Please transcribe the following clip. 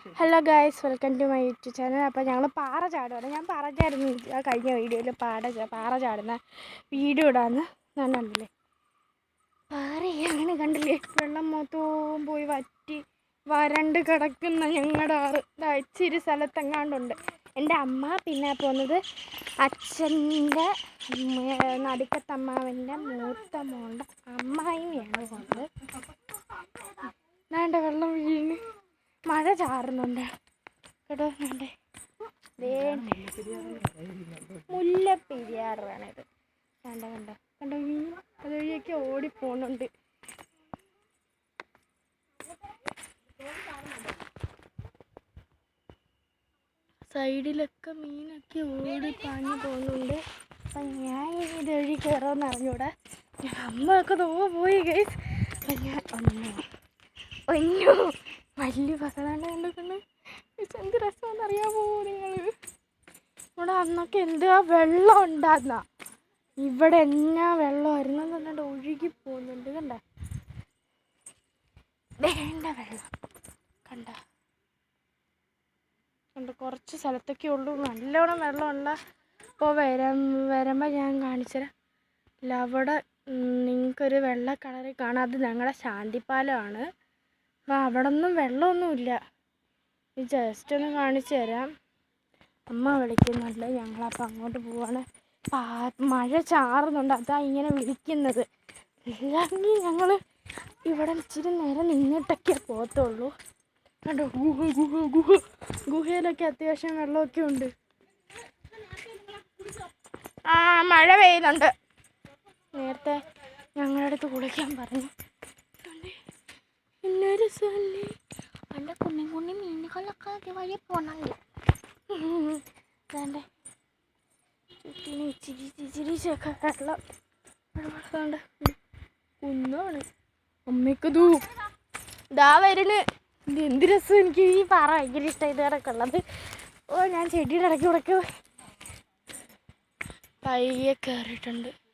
Hello guys, welcome to my YouTube channel. അപ്പോൾ ഞങ്ങൾ പാറ ചാടുകയാണ്. ഞാൻ പറഞ്ഞായിരുന്നു കഴിഞ്ഞ വീഡിയോയിൽ പാറ ചാടുന്ന വീഡിയോ ഇടാന്ന്. ഞാൻ കണ്ടില്ലേ പാറയാണ്, കണ്ടില്ലേ വെള്ളം മൊത്തവും പോയി വരണ്ട് കിടക്കുന്ന ഞങ്ങളുടെ ആറ് ഇച്ചിരി സ്ഥലത്തെങ്ങാണ്ടുണ്ട്. എൻ്റെ അമ്മ പിന്നെ പോകുന്നത് അച്ഛൻ്റെ നടുക്കത്തമ്മാവൻ്റെ മൂത്ത മോളുടെ അമ്മായിയാണ് പോകുന്നത്. വേണ്ട വെള്ളം വീണ് മഴ ചാറുന്നുണ്ട് കേട്ടോ. മുല്ലപ്പെരിയാറാണിത്. കണ്ടോ അതുവഴിയൊക്കെ ഓടിപ്പോണുണ്ട്. സൈഡിലൊക്കെ മീനൊക്കെ ഓടി പാഞ്ഞു പോകുന്നുണ്ട്. അപ്പം ഞാൻ ഇതുവഴി കയറാമെന്ന് അറിഞ്ഞൂടെ. അമ്മയൊക്കെ പോയി ഗൈസ്. അപ്പം ഞാൻ ഒന്നു വലിയ പകലാണ്ട് കണ്ടിട്ടുണ്ട്. എന്ത് രസമെന്ന് അറിയാമോ നിങ്ങൾ? ഇവിടെ അന്നൊക്കെ എന്താ വെള്ളം ഉണ്ടാകുന്ന, ഇവിടെ എന്നാ വെള്ളമായിരുന്നു എന്നിട്ട് ഒഴുകി പോകുന്നുണ്ട്. വേണ്ട വെള്ളം കണ്ട കുറച്ച് സ്ഥലത്തൊക്കെ ഉള്ളൂ നല്ലോണം വെള്ളമുള്ള. അപ്പോൾ വരുമ്പോൾ ഞാൻ കാണിച്ചുതരാം. ഇല്ല, അവിടെ നിങ്ങൾക്കൊരു വെള്ള കളറിൽ കാണാം, അത് ഞങ്ങളുടെ ശാന്തിപ്പാലമാണ്. അപ്പോൾ അവിടെ ഒന്നും വെള്ളമൊന്നുമില്ല. ജസ്റ്റ് ഒന്ന് കാണിച്ചു തരാം. അമ്മ വിളിക്കുന്നുണ്ട്, ഞങ്ങളപ്പോൾ അങ്ങോട്ട് പോവാണ്. മഴ ചാറുന്നുണ്ട്, അതാ ഇങ്ങനെ വിളിക്കുന്നത്. ഇല്ലെങ്കിൽ ഞങ്ങൾ ഇവിടെ ഇച്ചിരി നേരം നിന്നിട്ടൊക്കെ പോകത്തുള്ളൂ. കണ്ടോ ഗുഹയിലൊക്കെ അത്യാവശ്യം വെള്ളമൊക്കെ ഉണ്ട്. മഴ പെയ്യുന്നുണ്ട്. നേരത്തെ ഞങ്ങളുടെ അടുത്ത് കുളിക്കാൻ പറഞ്ഞു. ഇന്നൊരു സ്ഥലം നല്ല കുഞ്ഞി മീനുകളൊക്കെ അതുവഴി പോകണുണ്ട്. വേണ്ടേ ചുറ്റിന് ഇച്ചിരി വെള്ളം കുന്നാണ്. അമ്മയ്ക്കതൂ ഇതാ വരുന്നു. എന്ത് രസം! എനിക്ക് ഈ പാറ ഭയങ്കര ഇഷ്ടം. ഇതൊക്കെ ഉള്ളത്. ഞാൻ ചെടിയുടെ ഇടയ്ക്ക് പയ്യെ കയറിയിട്ടുണ്ട്.